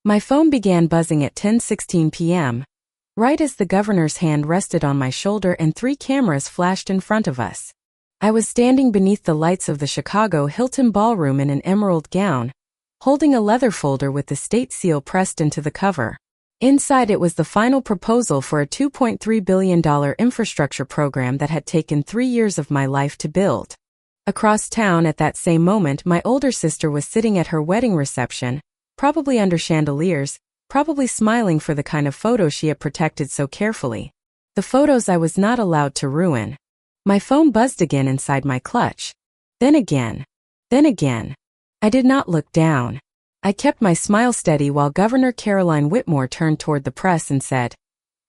My phone began buzzing at 10:16 p.m., right as the governor's hand rested on my shoulder and 3 cameras flashed in front of us. I was standing beneath the lights of the Chicago Hilton Ballroom in an emerald gown, holding a leather folder with the state seal pressed into the cover. Inside it was the final proposal for a $2.3 billion infrastructure program that had taken 3 years of my life to build. Across town at that same moment, my older sister was sitting at her wedding reception, probably under chandeliers, probably smiling for the kind of photos she had protected so carefully. The photos I was not allowed to ruin. My phone buzzed again inside my clutch. Then again. Then again. I did not look down. I kept my smile steady while Governor Caroline Whitmore turned toward the press and said,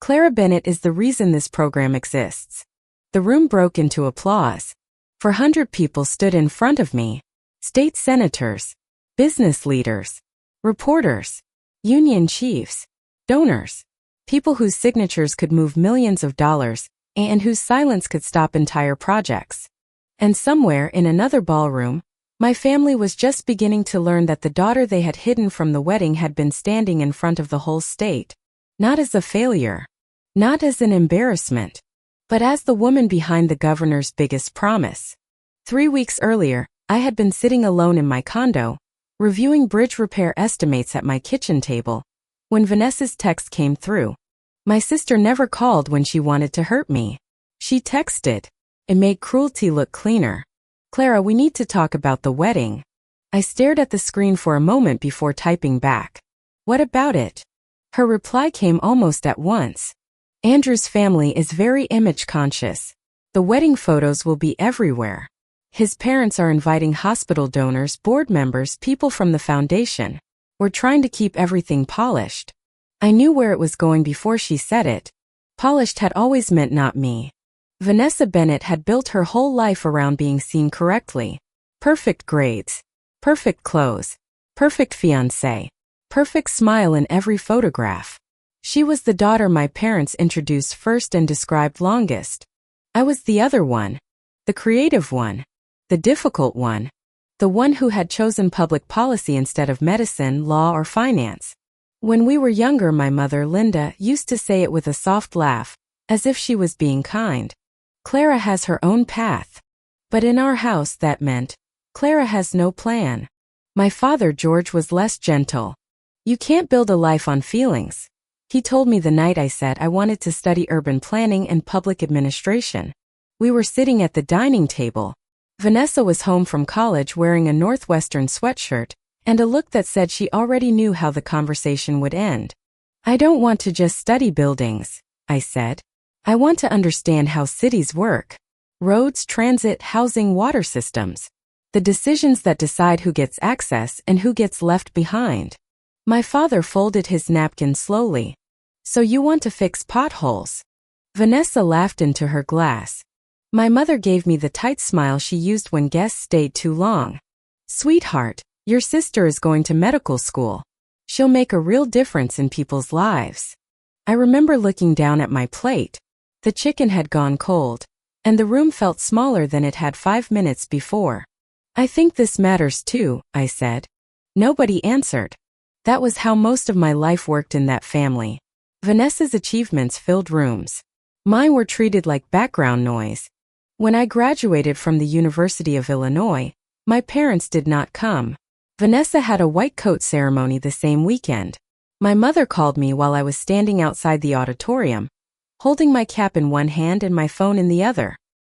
"Clara Bennett is the reason this program exists." The room broke into applause. 400 people stood in front of me. State senators, business leaders, reporters, union chiefs, donors, people whose signatures could move millions of dollars and whose silence could stop entire projects. And somewhere in another ballroom, my family was just beginning to learn that the daughter they had hidden from the wedding had been standing in front of the whole state, not as a failure, not as an embarrassment, but as the woman behind the governor's biggest promise. 3 weeks earlier, I had been sitting alone in my condo, reviewing bridge repair estimates at my kitchen table, when Vanessa's text came through. My sister never called when she wanted to hurt me. She texted. It made cruelty look cleaner. "Clara, we need to talk about the wedding." I stared at the screen for a moment before typing back. "What about it?" Her reply came almost at once. "Andrew's family is very image conscious. The wedding photos will be everywhere. His parents are inviting hospital donors, board members, people from the foundation. We're trying to keep everything polished." I knew where it was going before she said it. Polished had always meant not me. Vanessa Bennett had built her whole life around being seen correctly. Perfect grades, perfect clothes, perfect fiancé, perfect smile in every photograph. She was the daughter my parents introduced first and described longest. I was the other one, the creative one, the difficult one, the one who had chosen public policy instead of medicine, law, or finance. When we were younger, my mother, Linda, used to say it with a soft laugh, as if she was being kind. "Clara has her own path." But in our house that meant, "Clara has no plan." My father, George, was less gentle. "You can't build a life on feelings," he told me the night I said I wanted to study urban planning and public administration. We were sitting at the dining table. Vanessa was home from college wearing a Northwestern sweatshirt and a look that said she already knew how the conversation would end. "I don't want to just study buildings," I said. "I want to understand how cities work. Roads, transit, housing, water systems. The decisions that decide who gets access and who gets left behind." My father folded his napkin slowly. "So you want to fix potholes?" Vanessa laughed into her glass. My mother gave me the tight smile she used when guests stayed too long. "Sweetheart, your sister is going to medical school. She'll make a real difference in people's lives." I remember looking down at my plate. The chicken had gone cold, and the room felt smaller than it had 5 minutes before. "I think this matters too," I said. Nobody answered. That was how most of my life worked in that family. Vanessa's achievements filled rooms. Mine were treated like background noise. When I graduated from the University of Illinois, my parents did not come. Vanessa had a white coat ceremony the same weekend. My mother called me while I was standing outside the auditorium, holding my cap in one hand and my phone in the other.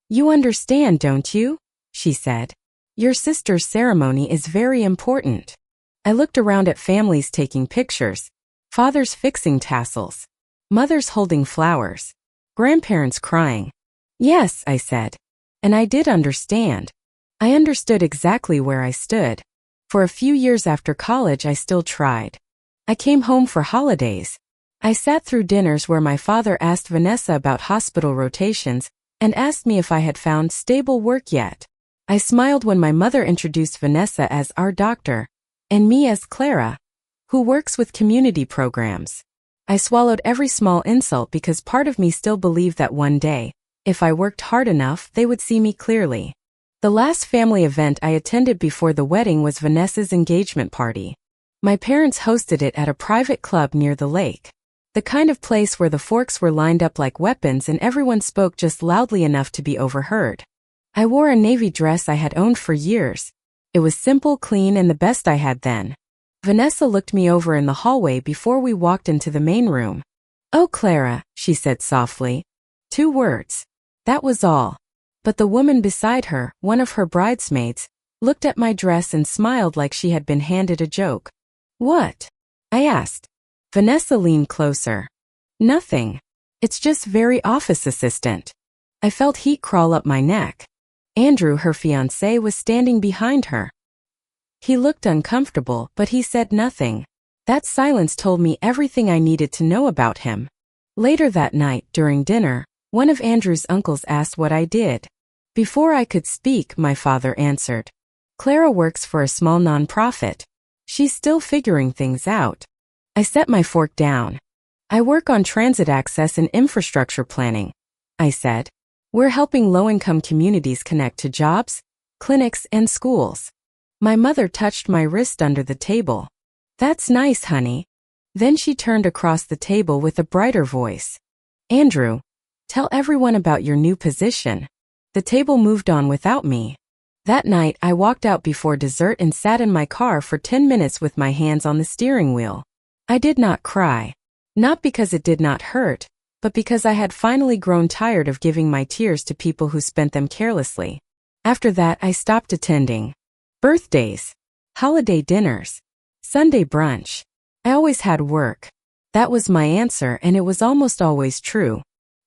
"You understand, don't you?" she said. "Your sister's ceremony is very important." I looked around at families taking pictures, fathers fixing tassels, mothers holding flowers, grandparents crying. "Yes," I said. And I did understand. I understood exactly where I stood. For a few years after college, I still tried. I came home for holidays. I sat through dinners where my father asked Vanessa about hospital rotations and asked me if I had found stable work yet. I smiled when my mother introduced Vanessa as our doctor, and me as Clara, who works with community programs. I swallowed every small insult because part of me still believed that one day, if I worked hard enough, they would see me clearly. The last family event I attended before the wedding was Vanessa's engagement party. My parents hosted it at a private club near the lake. The kind of place where the forks were lined up like weapons and everyone spoke just loudly enough to be overheard. I wore a navy dress I had owned for years. It was simple, clean, and the best I had then. Vanessa looked me over in the hallway before we walked into the main room. "Oh, Clara," she said softly. 2 words. That was all. But the woman beside her, one of her bridesmaids, looked at my dress and smiled like she had been handed a joke. "What?" I asked. Vanessa leaned closer. "Nothing. It's just very office assistant." I felt heat crawl up my neck. Andrew, her fiancé, was standing behind her. He looked uncomfortable, but he said nothing. That silence told me everything I needed to know about him. Later that night, during dinner, one of Andrew's uncles asked what I did. Before I could speak, my father answered. "Clara works for a small nonprofit. She's still figuring things out." I set my fork down. "I work on transit access and infrastructure planning," I said. "We're helping low-income communities connect to jobs, clinics, and schools." My mother touched my wrist under the table. "That's nice, honey." Then she turned across the table with a brighter voice. "Andrew, tell everyone about your new position." The table moved on without me. That night, I walked out before dessert and sat in my car for 10 minutes with my hands on the steering wheel. I did not cry. Not because it did not hurt, but because I had finally grown tired of giving my tears to people who spent them carelessly. After that, I stopped attending birthdays, holiday dinners, Sunday brunch. I always had work. That was my answer, and it was almost always true.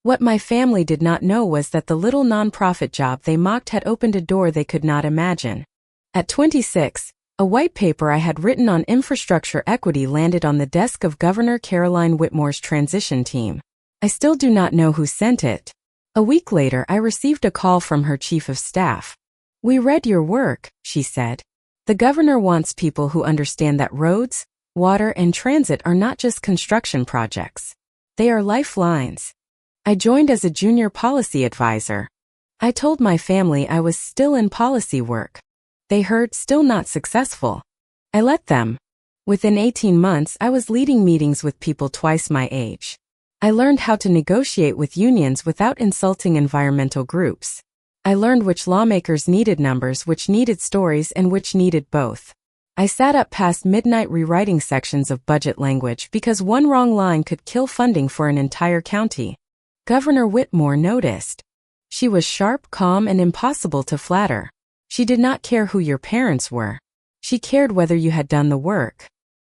What my family did not know was that the little nonprofit job they mocked had opened a door they could not imagine. At 26, a white paper I had written on infrastructure equity landed on the desk of Governor Caroline Whitmore's transition team. I still do not know who sent it. A week later, I received a call from her chief of staff. "We read your work," she said. "The governor wants people who understand that roads, water, and transit are not just construction projects. They are lifelines." I joined as a junior policy advisor. I told my family I was still in policy work. They heard "still not successful." I let them. Within 18 months, I was leading meetings with people twice my age. I learned how to negotiate with unions without insulting environmental groups. I learned which lawmakers needed numbers, which needed stories, and which needed both. I sat up past midnight rewriting sections of budget language because one wrong line could kill funding for an entire county. Governor Whitmore noticed. She was sharp, calm, and impossible to flatter. She did not care who your parents were. She cared whether you had done the work.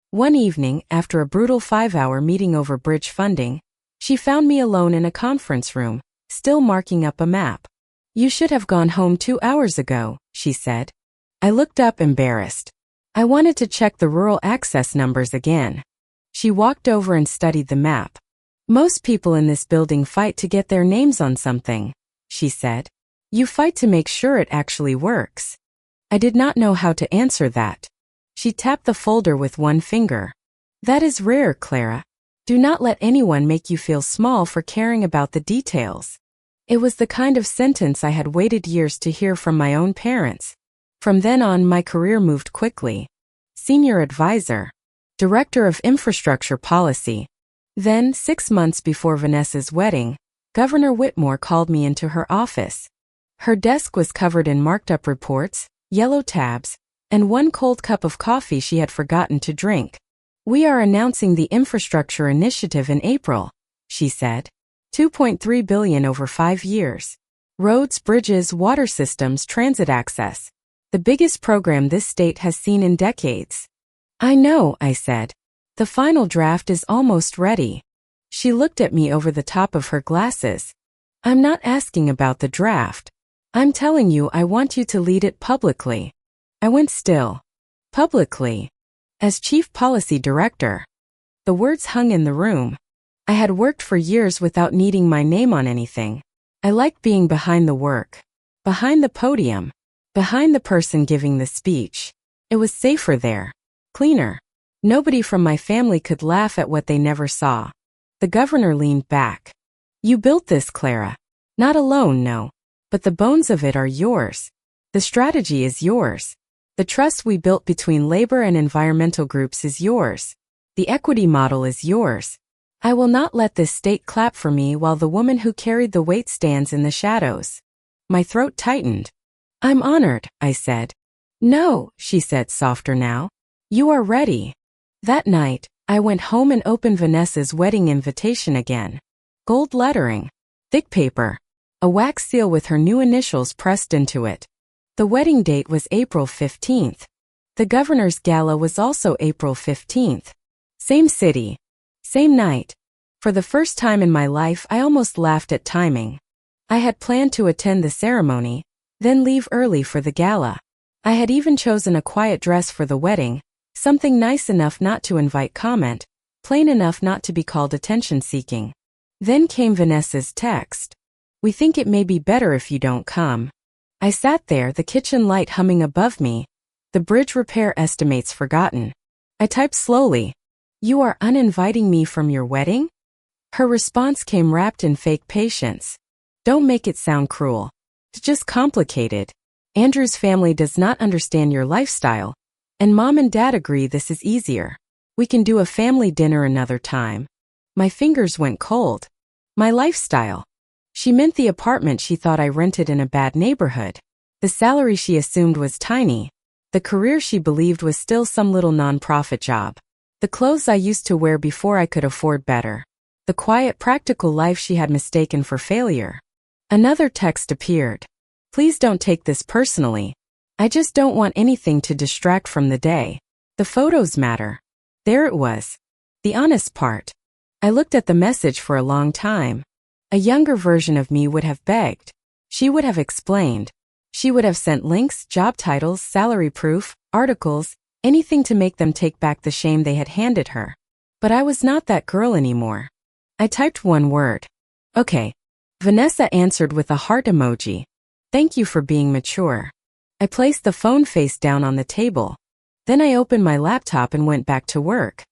One evening, after a brutal 5-hour meeting over bridge funding, she found me alone in a conference room, still marking up a map. "You should have gone home 2 hours ago," she said. I looked up, embarrassed. I wanted to check the rural access numbers again. She walked over and studied the map. "Most people in this building fight to get their names on something," she said. "You fight to make sure it actually works." I did not know how to answer that. She tapped the folder with one finger. "That is rare, Clara. Do not let anyone make you feel small for caring about the details." It was the kind of sentence I had waited years to hear from my own parents. From then on, my career moved quickly. Senior advisor, director of infrastructure policy. Then, 6 months before Vanessa's wedding, Governor Whitmore called me into her office. Her desk was covered in marked-up reports, yellow tabs, and one cold cup of coffee she had forgotten to drink. "We are announcing the infrastructure initiative in April," she said. $2.3 billion over 5 years. Roads, bridges, water systems, transit access. The biggest program this state has seen in decades. "I know," I said. "The final draft is almost ready." She looked at me over the top of her glasses. "I'm not asking about the draft. I'm telling you I want you to lead it publicly." I went still. Publicly. As Chief Policy Director. The words hung in the room. I had worked for years without needing my name on anything. I liked being behind the work. Behind the podium. Behind the person giving the speech. It was safer there. Cleaner. Nobody from my family could laugh at what they never saw. The governor leaned back. "You built this, Clara. Not alone, no. But the bones of it are yours. The strategy is yours. The trust we built between labor and environmental groups is yours. The equity model is yours. I will not let this state clap for me while the woman who carried the weight stands in the shadows. My throat tightened. I'm honored, I said. No, she said softer now. You are ready. That night, I went home and opened Vanessa's wedding invitation again. Gold lettering. Thick paper. A wax seal with her new initials pressed into it. The wedding date was April 15th. The governor's gala was also April 15th. Same city. Same night. For the first time in my life, I almost laughed at timing. I had planned to attend the ceremony, then leave early for the gala. I had even chosen a quiet dress for the wedding, something nice enough not to invite comment, plain enough not to be called attention-seeking. Then came Vanessa's text. We think it may be better if you don't come. I sat there, the kitchen light humming above me, the bridge repair estimates forgotten. I typed slowly. You are uninviting me from your wedding? Her response came wrapped in fake patience. Don't make it sound cruel. It's just complicated. Andrew's family does not understand your lifestyle, and Mom and Dad agree this is easier. We can do a family dinner another time. My fingers went cold. My lifestyle. She meant the apartment she thought I rented in a bad neighborhood. The salary she assumed was tiny. The career she believed was still some little non-profit job. The clothes I used to wear before I could afford better. The quiet, practical life she had mistaken for failure. Another text appeared. Please don't take this personally. I just don't want anything to distract from the day. The photos matter. There it was. The honest part. I looked at the message for a long time. A younger version of me would have begged. She would have explained. She would have sent links, job titles, salary proof, articles, anything to make them take back the shame they had handed her. But I was not that girl anymore. I typed one word. Okay. Vanessa answered with a heart emoji. Thank you for being mature. I placed the phone face down on the table. Then I opened my laptop and went back to work.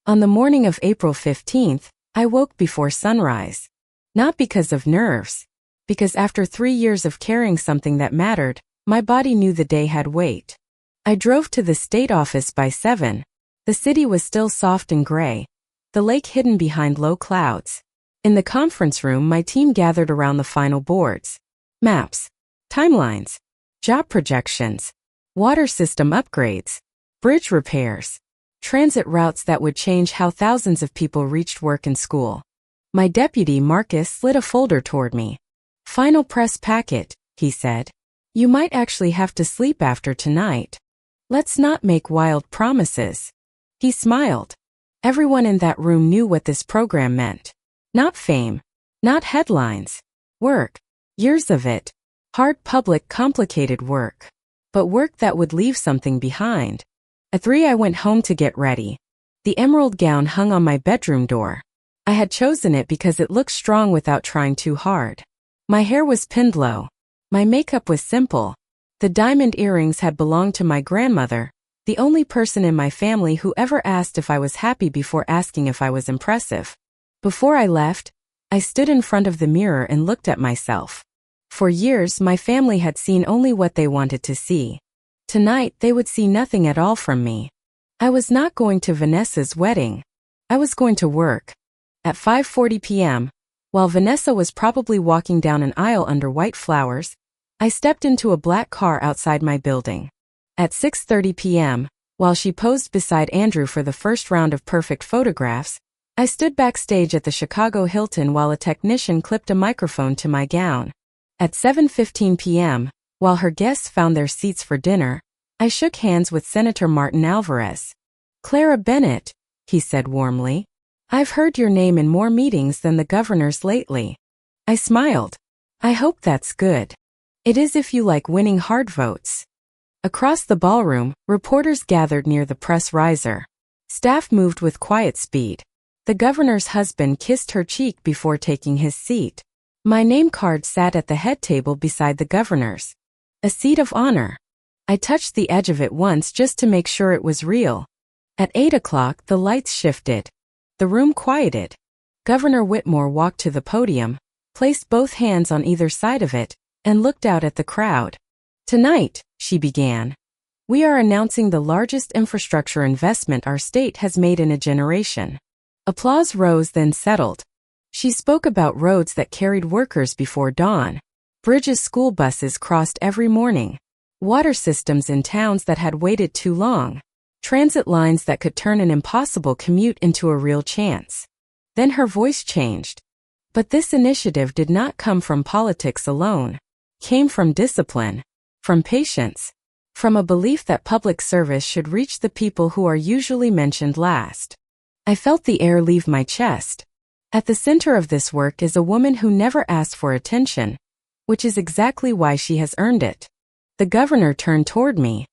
On the morning of April 15th, I woke before sunrise. Not because of nerves. Because after 3 years of carrying something that mattered, my body knew the day had weight. I drove to the state office by 7. The city was still soft and gray, the lake hidden behind low clouds. In the conference room, my team gathered around the final boards. Maps, timelines, job projections, water system upgrades, bridge repairs, transit routes that would change how thousands of people reached work and school. My deputy, Marcus, slid a folder toward me. Final press packet, he said. You might actually have to sleep after tonight. Let's not make wild promises. He smiled. Everyone in that room knew what this program meant. Not fame. Not headlines. Work. Years of it. Hard, public, complicated work. But work that would leave something behind. At 3 I went home to get ready. The emerald gown hung on my bedroom door. I had chosen it because it looked strong without trying too hard. My hair was pinned low. My makeup was simple. The diamond earrings had belonged to my grandmother, the only person in my family who ever asked if I was happy before asking if I was impressive. Before I left, I stood in front of the mirror and looked at myself. For years, my family had seen only what they wanted to see. Tonight, they would see nothing at all from me. I was not going to Vanessa's wedding. I was going to work. At 5:40 p.m., while Vanessa was probably walking down an aisle under white flowers, I stepped into a black car outside my building. At 6:30 p.m., while she posed beside Andrew for the first round of perfect photographs, I stood backstage at the Chicago Hilton while a technician clipped a microphone to my gown. At 7:15 p.m., while her guests found their seats for dinner, I shook hands with Senator Martin Alvarez. Clara Bennett, he said warmly. I've heard your name in more meetings than the governor's lately. I smiled. I hope that's good. It is if you like winning hard votes. Across the ballroom, reporters gathered near the press riser. Staff moved with quiet speed. The governor's husband kissed her cheek before taking his seat. My name card sat at the head table beside the governor's. A seat of honor. I touched the edge of it once just to make sure it was real. At 8 o'clock, the lights shifted. The room quieted. Governor Whitmore walked to the podium, placed both hands on either side of it, and looked out at the crowd. Tonight, she began, We are announcing the largest infrastructure investment our state has made in a generation." Applause rose then settled. She spoke about roads that carried workers before dawn, bridges school buses crossed every morning, water systems in towns that had waited too long, transit lines that could turn an impossible commute into a real chance. Then her voice changed. But this initiative did not come from politics alone. It came from discipline, from patience, from a belief that public service should reach the people who are usually mentioned last. I felt the air leave my chest. At the center of this work is a woman who never asked for attention, which is exactly why she has earned it. The governor turned toward me.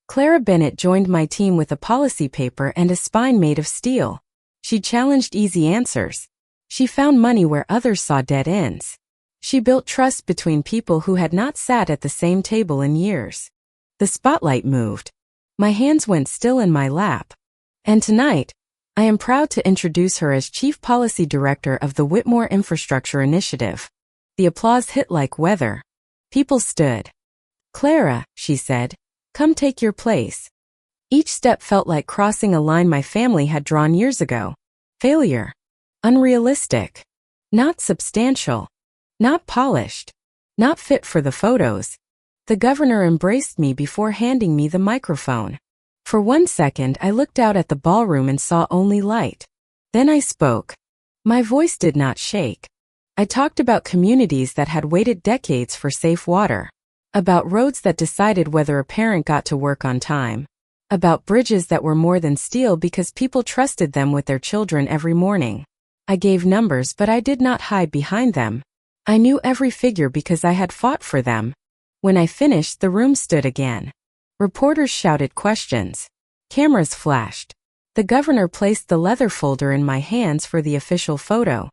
Clara Bennett joined my team with a policy paper and a spine made of steel. She challenged easy answers. She found money where others saw dead ends. She built trust between people who had not sat at the same table in years. The spotlight moved. My hands went still in my lap. And tonight, I am proud to introduce her as Chief Policy Director of the Whitmore Infrastructure Initiative. The applause hit like weather. People stood. "Clara," she said, "come take your place." Each step felt like crossing a line my family had drawn years ago. Failure. Unrealistic. Not substantial. Not polished. Not fit for the photos. The governor embraced me before handing me the microphone. For 1 second I looked out at the ballroom and saw only light. Then I spoke. My voice did not shake. I talked about communities that had waited decades for safe water. About roads that decided whether a parent got to work on time. About bridges that were more than steel because people trusted them with their children every morning. I gave numbers, but I did not hide behind them. I knew every figure because I had fought for them. When I finished, the room stood again. Reporters shouted questions. Cameras flashed. The governor placed the leather folder in my hands for the official photo.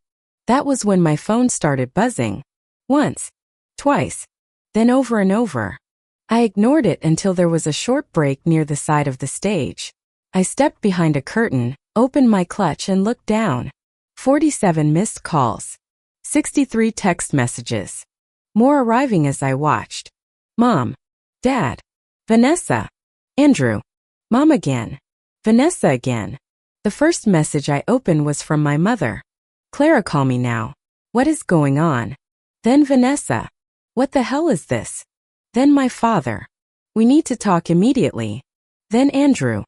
That was when my phone started buzzing. Once. Twice. Then over and over. I ignored it until there was a short break near the side of the stage. I stepped behind a curtain, opened my clutch and looked down. 47 missed calls. 63 text messages. More arriving as I watched. Mom. Dad. Vanessa. Andrew. Mom again. Vanessa again. The first message I opened was from my mother. "Clara, call me now. What is going on?" Then Vanessa. "What the hell is this?" Then my father. "We need to talk immediately." Then Andrew.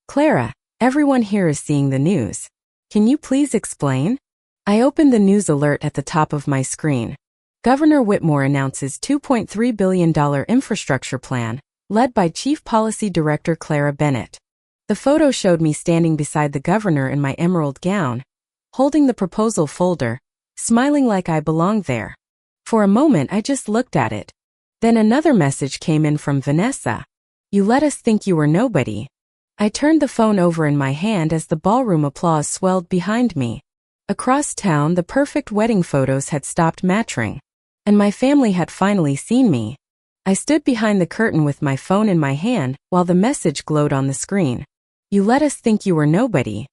"Clara, everyone here is seeing the news. Can you please explain?" I opened the news alert at the top of my screen. Governor Whitmore announces $2.3 billion infrastructure plan, led by Chief Policy Director Clara Bennett. The photo showed me standing beside the governor in my emerald gown, holding the proposal folder, smiling like I belonged there. For a moment I just looked at it. Then another message came in from Vanessa. "You let us think you were nobody." I turned the phone over in my hand as the ballroom applause swelled behind me. Across town, the perfect wedding photos had stopped matching, and my family had finally seen me. I stood behind the curtain with my phone in my hand while the message glowed on the screen. "You let us think you were nobody."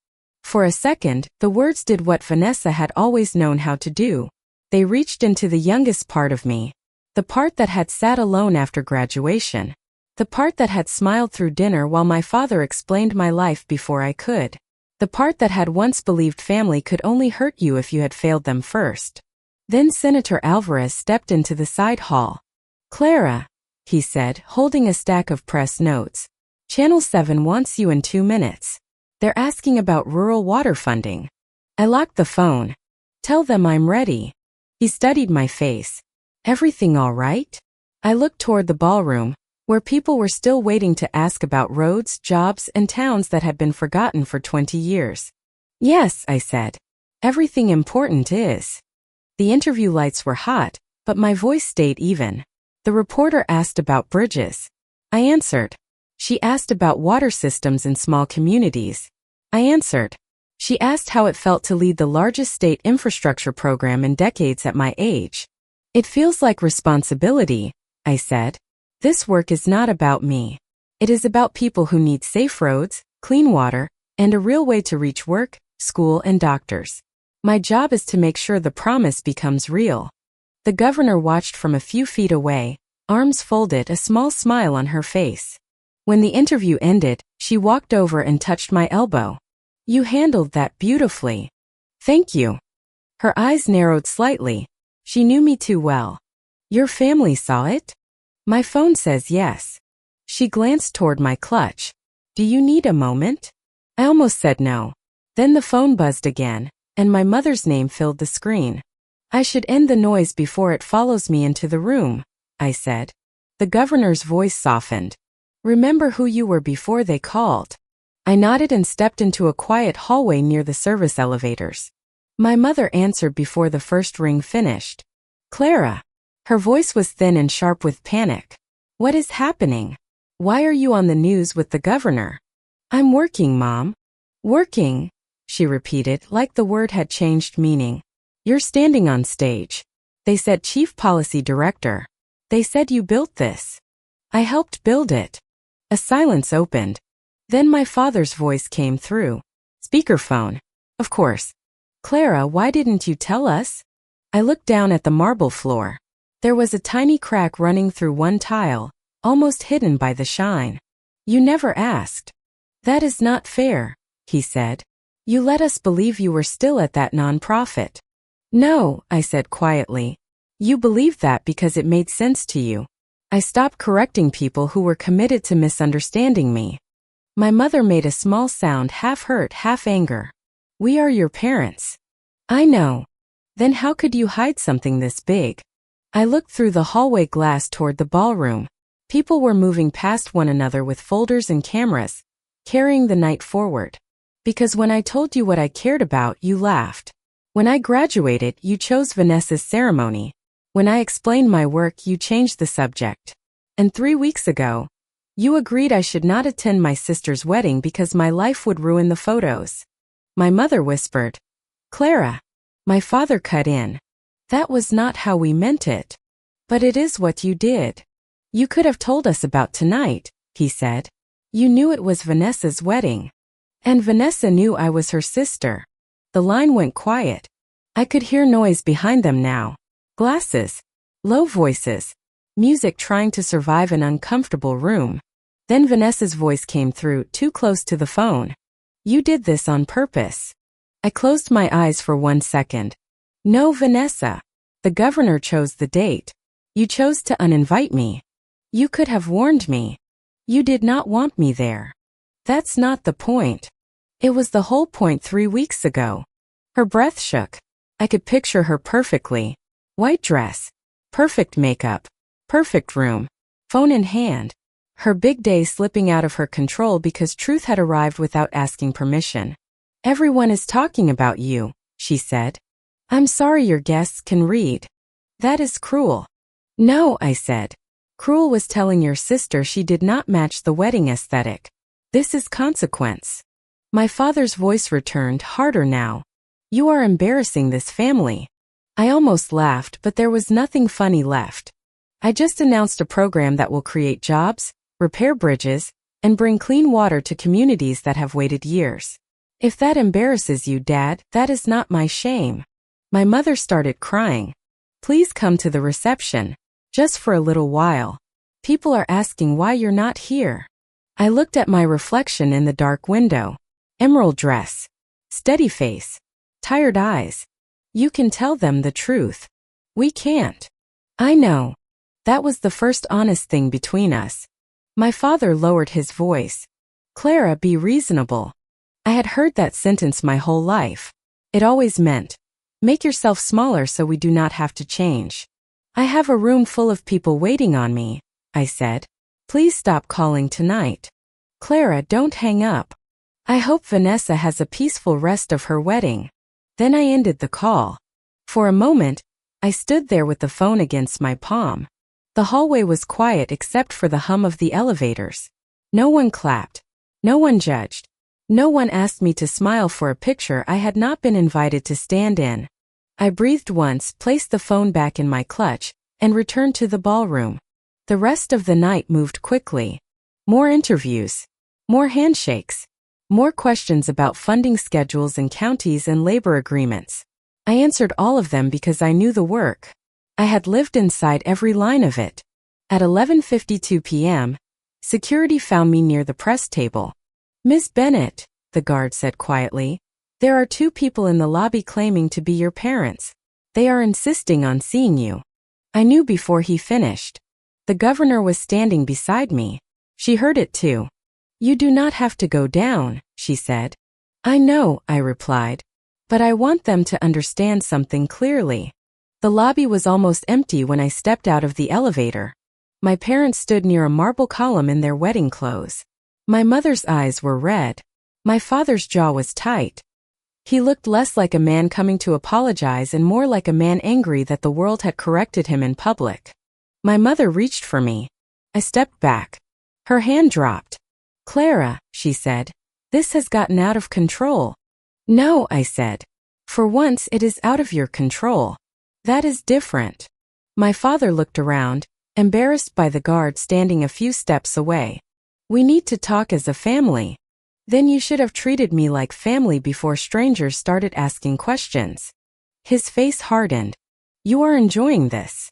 For a second, the words did what Vanessa had always known how to do. They reached into the youngest part of me. The part that had sat alone after graduation. The part that had smiled through dinner while my father explained my life before I could. The part that had once believed family could only hurt you if you had failed them first. Then Senator Alvarez stepped into the side hall. "Clara," he said, holding a stack of press notes. "Channel 7 wants you in 2 minutes. They're asking about rural water funding." I locked the phone. "Tell them I'm ready." He studied my face. "Everything all right?" I looked toward the ballroom, where people were still waiting to ask about roads, jobs, and towns that had been forgotten for 20 years. "Yes," I said. "Everything important is." The interview lights were hot, but my voice stayed even. The reporter asked about bridges. I answered. She asked about water systems in small communities. I answered. She asked how it felt to lead the largest state infrastructure program in decades at my age. "It feels like responsibility," I said. "This work is not about me. It is about people who need safe roads, clean water, and a real way to reach work, school, and doctors. My job is to make sure the promise becomes real." The governor watched from a few feet away, arms folded, a small smile on her face. When the interview ended, she walked over and touched my elbow. "You handled that beautifully. Thank you." Her eyes narrowed slightly. She knew me too well. "Your family saw it?" "My phone says yes." She glanced toward my clutch. "Do you need a moment?" I almost said no. Then the phone buzzed again, and my mother's name filled the screen. "I should end the noise before it follows me into the room," I said. The governor's voice softened. "Remember who you were before they called." I nodded and stepped into a quiet hallway near the service elevators. My mother answered before the first ring finished. "Clara." Her voice was thin and sharp with panic. "What is happening? Why are you on the news with the governor?" "I'm working, Mom." "Working?" she repeated, like the word had changed meaning. "You're standing on stage. They said Chief Policy Director. They said you built this." "I helped build it." A silence opened. Then my father's voice came through. Speakerphone. "Of course. Clara, why didn't you tell us?" I looked down at the marble floor. There was a tiny crack running through one tile, almost hidden by the shine. "You never asked." "That is not fair," he said. "You let us believe you were still at that nonprofit." "No," I said quietly. "You believed that because it made sense to you." I stopped correcting people who were committed to misunderstanding me. My mother made a small sound, half hurt, half anger. "We are your parents." "I know." "Then how could you hide something this big?" I looked through the hallway glass toward the ballroom. People were moving past one another with folders and cameras, carrying the night forward. "Because when I told you what I cared about, you laughed. When I graduated, you chose Vanessa's ceremony. When I explained my work, you changed the subject. And 3 weeks ago, you agreed I should not attend my sister's wedding because my life would ruin the photos." My mother whispered, "Clara." My father cut in. "That was not how we meant it." "But it is what you did." "You could have told us about tonight," he said. "You knew it was Vanessa's wedding. And Vanessa knew I was her sister." The line went quiet. I could hear noise behind them now. Glasses. Low voices. Music trying to survive an uncomfortable room. Then Vanessa's voice came through, too close to the phone. "You did this on purpose." I closed my eyes for 1 second. "No, Vanessa. The governor chose the date. You chose to uninvite me. You could have warned me. You did not want me there." "That's not the point." "It was the whole point 3 weeks ago." Her breath shook. I could picture her perfectly. White dress. Perfect makeup. Perfect room. Phone in hand. Her big day slipping out of her control because truth had arrived without asking permission. "Everyone is talking about you," she said. "I'm sorry your guests can read." "That is cruel." "No," I said. "Cruel was telling your sister she did not match the wedding aesthetic. This is consequence." My father's voice returned, harder now. "You are embarrassing this family." I almost laughed, but there was nothing funny left. "I just announced a program that will create jobs, repair bridges, and bring clean water to communities that have waited years. If that embarrasses you, Dad, that is not my shame." My mother started crying. "Please come to the reception. Just for a little while. People are asking why you're not here." I looked at my reflection in the dark window. Emerald dress. Steady face. Tired eyes. "You can tell them the truth." "We can't." "I know." That was the first honest thing between us. My father lowered his voice. "Clara, be reasonable." I had heard that sentence my whole life. It always meant, make yourself smaller so we do not have to change. "I have a room full of people waiting on me," I said. "Please stop calling tonight." "Clara, don't hang up. I hope Vanessa has a peaceful rest of her wedding." Then I ended the call. For a moment, I stood there with the phone against my palm. The hallway was quiet except for the hum of the elevators. No one clapped. No one judged. No one asked me to smile for a picture I had not been invited to stand in. I breathed once, placed the phone back in my clutch, and returned to the ballroom. The rest of the night moved quickly. More interviews. More handshakes. More questions about funding schedules and counties and labor agreements. I answered all of them because I knew the work. I had lived inside every line of it. At 11:52 p.m., Security found me near the press table. "Miss Bennett," the guard said quietly, "there are 2 people in the lobby claiming to be your parents. They are insisting on seeing you." I knew before he finished. The governor was standing beside me. She heard it too. "You do not have to go down," she said. "I know," I replied. "But I want them to understand something clearly." The lobby was almost empty when I stepped out of the elevator. My parents stood near a marble column in their wedding clothes. My mother's eyes were red. My father's jaw was tight. He looked less like a man coming to apologize and more like a man angry that the world had corrected him in public. My mother reached for me. I stepped back. Her hand dropped. "Clara," she said, "this has gotten out of control." "No," I said. "For once it is out of your control. That is different." My father looked around, embarrassed by the guard standing a few steps away. "We need to talk as a family." "Then you should have treated me like family before strangers started asking questions." His face hardened. "You are enjoying this."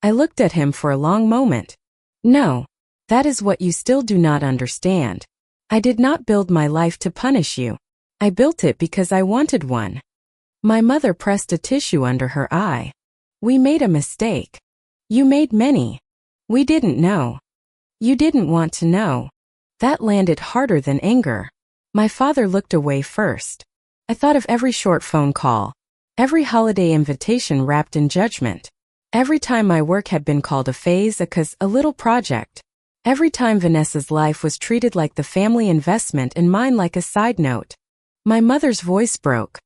I looked at him for a long moment. "No. That is what you still do not understand. I did not build my life to punish you. I built it because I wanted one." My mother pressed a tissue under her eye. "We made a mistake. You made many. We didn't know. You didn't want to know." That landed harder than anger. My father looked away first. I thought of every short phone call, every holiday invitation wrapped in judgment, every time my work had been called a phase, a little project, every time Vanessa's life was treated like the family investment and mine like a side note. My mother's voice broke.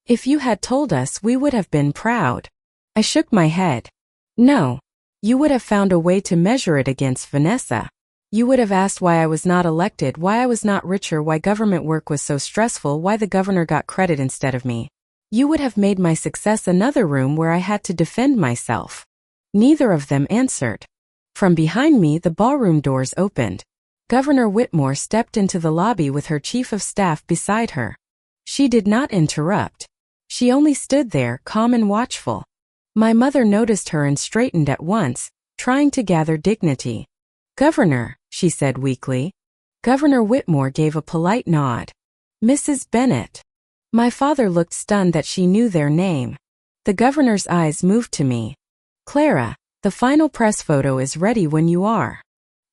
"If you had told us, we would have been proud." I shook my head. "No. You would have found a way to measure it against Vanessa. You would have asked why I was not elected, why I was not richer, why government work was so stressful, why the governor got credit instead of me. You would have made my success another room where I had to defend myself." Neither of them answered. From behind me, the ballroom doors opened. Governor Whitmore stepped into the lobby with her chief of staff beside her. She did not interrupt. She only stood there, calm and watchful. My mother noticed her and straightened at once, trying to gather dignity. "Governor," she said weakly. Governor Whitmore gave a polite nod. "Mrs. Bennett." My father looked stunned that she knew their name. The governor's eyes moved to me. "Clara, the final press photo is ready when you are."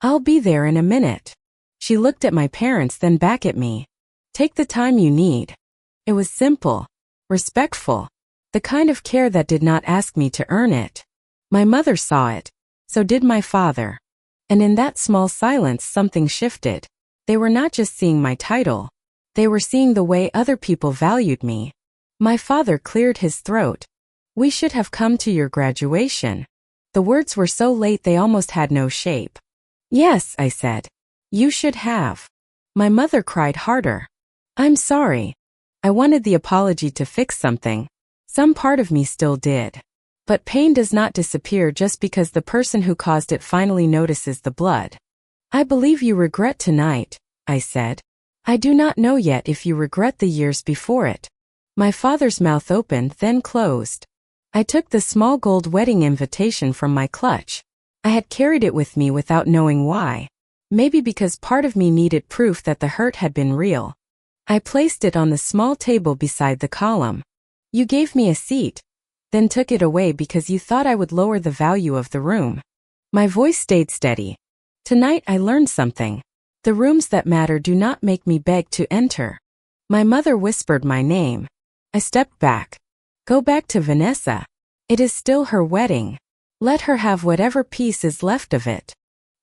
"I'll be there in a minute." She looked at my parents, then back at me. "Take the time you need." It was simple, respectful, the kind of care that did not ask me to earn it. My mother saw it. So did my father. And in that small silence, something shifted. They were not just seeing my title. They were seeing the way other people valued me. My father cleared his throat. "We should have come to your graduation." The words were so late they almost had no shape. "Yes," I said. "You should have." My mother cried harder. "I'm sorry. I wanted the apology to fix something. Some part of me still did. But pain does not disappear just because the person who caused it finally notices the blood." "I believe you regret tonight," I said. "I do not know yet if you regret the years before it." My father's mouth opened, then closed. I took the small gold wedding invitation from my clutch. I had carried it with me without knowing why. Maybe because part of me needed proof that the hurt had been real. I placed it on the small table beside the column. "You gave me a seat, then took it away because you thought I would lower the value of the room." My voice stayed steady. "Tonight I learned something. The rooms that matter do not make me beg to enter." My mother whispered my name. I stepped back. "Go back to Vanessa. It is still her wedding. Let her have whatever piece is left of it."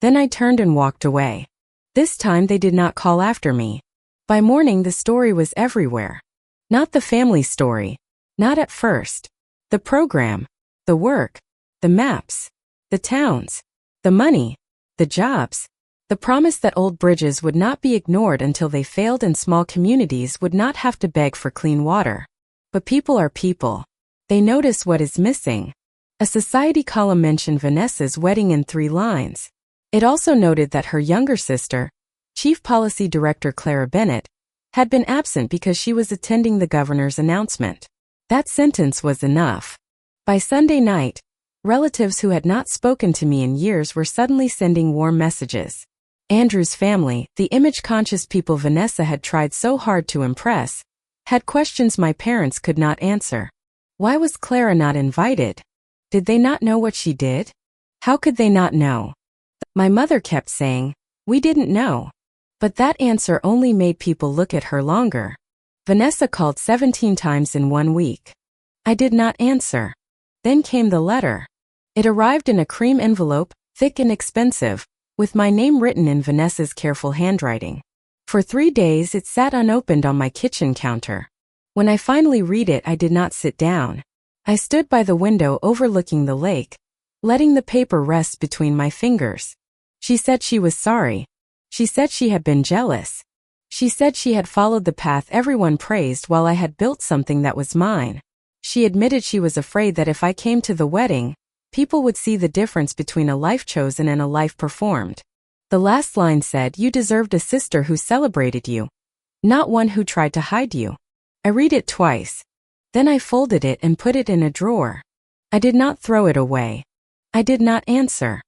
Then I turned and walked away. This time they did not call after me. By morning the story was everywhere. Not the family story. Not at first. The program, the work, the maps, the towns, the money, the jobs, the promise that old bridges would not be ignored until they failed and small communities would not have to beg for clean water. But people are people. They notice what is missing. A society column mentioned Vanessa's wedding in 3 lines. It also noted that her younger sister, Chief Policy Director Clara Bennett, had been absent because she was attending the governor's announcement. That sentence was enough. By Sunday night, relatives who had not spoken to me in years were suddenly sending warm messages. Andrew's family, the image-conscious people Vanessa had tried so hard to impress, had questions my parents could not answer. Why was Clara not invited? Did they not know what she did? How could they not know? My mother kept saying, "We didn't know." But that answer only made people look at her longer. Vanessa called 17 times in 1 week. I did not answer. Then came the letter. It arrived in a cream envelope, thick and expensive, with my name written in Vanessa's careful handwriting. For 3 days it sat unopened on my kitchen counter. When I finally read it, I did not sit down. I stood by the window overlooking the lake, letting the paper rest between my fingers. She said she was sorry. She said she had been jealous. She said she had followed the path everyone praised while I had built something that was mine. She admitted she was afraid that if I came to the wedding, people would see the difference between a life chosen and a life performed. The last line said, "You deserved a sister who celebrated you, not one who tried to hide you." I read it twice. Then I folded it and put it in a drawer. I did not throw it away. I did not answer.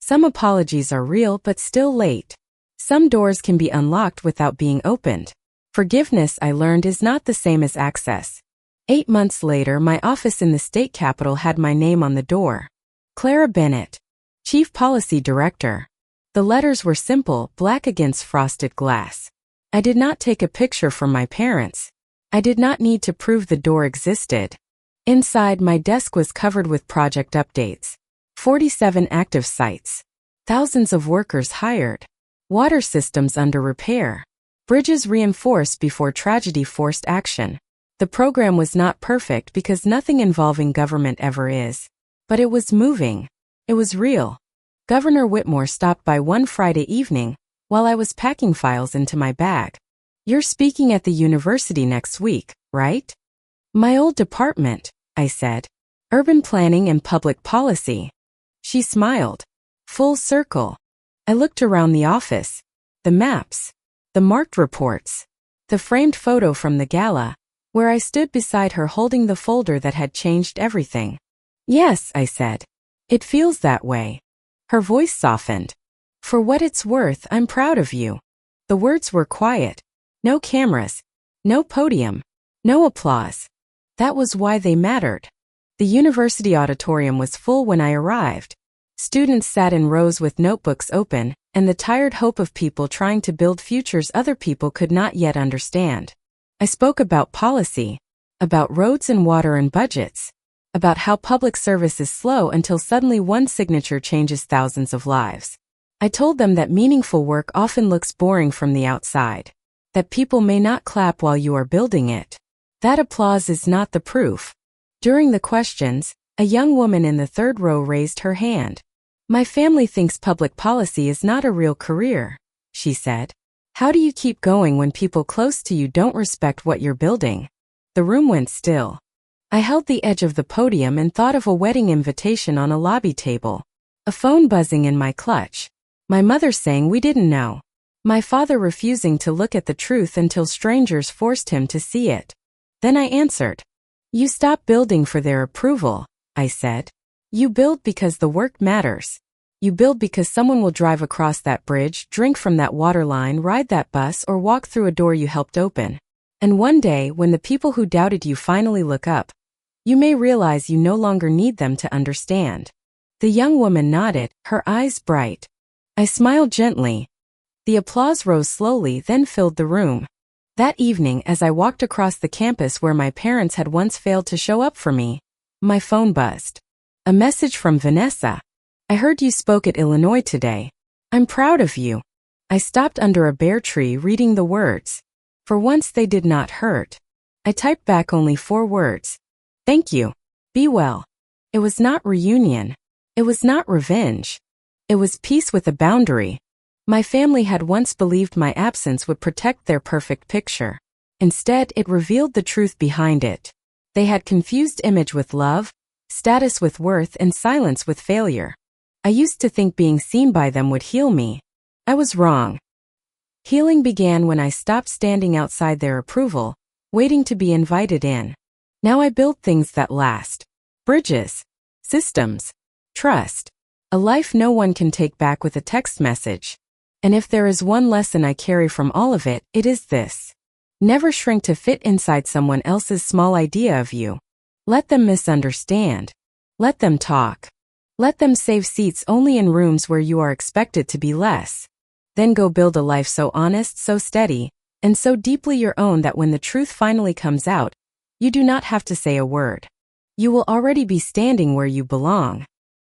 Some apologies are real but still late. Some doors can be unlocked without being opened. Forgiveness, I learned, is not the same as access. 8 months later, my office in the state capitol had my name on the door. Clara Bennett, Chief Policy Director. The letters were simple, black against frosted glass. I did not take a picture for my parents. I did not need to prove the door existed. Inside, my desk was covered with project updates. 47 active sites. Thousands of workers hired. Water systems under repair. Bridges reinforced before tragedy forced action. The program was not perfect because nothing involving government ever is. But it was moving. It was real. Governor Whitmore stopped by one Friday evening while I was packing files into my bag. "You're speaking at the university next week, right?" "My old department," I said. "Urban planning and public policy." She smiled. Full circle. I looked around the office. The maps. The marked reports. The framed photo from the gala, where I stood beside her holding the folder that had changed everything. "Yes," I said. "It feels that way." Her voice softened. "For what it's worth, I'm proud of you." The words were quiet. No cameras. No podium. No applause. That was why they mattered. The university auditorium was full when I arrived. Students sat in rows with notebooks open, and the tired hope of people trying to build futures other people could not yet understand. I spoke about policy, about roads and water and budgets, about how public service is slow until suddenly one signature changes thousands of lives. I told them that meaningful work often looks boring from the outside, that people may not clap while you are building it. That applause is not the proof. During the questions, a young woman in the third row raised her hand. "My family thinks public policy is not a real career," she said. "How do you keep going when people close to you don't respect what you're building?" The room went still. I held the edge of the podium and thought of a wedding invitation on a lobby table. A phone buzzing in my clutch. My mother saying we didn't know. My father refusing to look at the truth until strangers forced him to see it. Then I answered. "You stop building for their approval," I said. "You build because the work matters. You build because someone will drive across that bridge, drink from that water line, ride that bus, or walk through a door you helped open. And one day, when the people who doubted you finally look up, you may realize you no longer need them to understand." The young woman nodded, her eyes bright. I smiled gently. The applause rose slowly, then filled the room. That evening, as I walked across the campus where my parents had once failed to show up for me, my phone buzzed. A message from Vanessa. "I heard you spoke at Illinois today. I'm proud of you." I stopped under a bare tree reading the words. For once they did not hurt. I typed back only 4 words. "Thank you. Be well." It was not reunion. It was not revenge. It was peace with a boundary. My family had once believed my absence would protect their perfect picture. Instead, it revealed the truth behind it. They had confused image with love, status with worth, and silence with failure. I used to think being seen by them would heal me. I was wrong. Healing began when I stopped standing outside their approval, waiting to be invited in. Now I build things that last. Bridges. Systems. Trust. A life no one can take back with a text message. And if there is one lesson I carry from all of it, it is this. Never shrink to fit inside someone else's small idea of you. Let them misunderstand. Let them talk. Let them save seats only in rooms where you are expected to be less. Then go build a life so honest, so steady, and so deeply your own that when the truth finally comes out, you do not have to say a word. You will already be standing where you belong.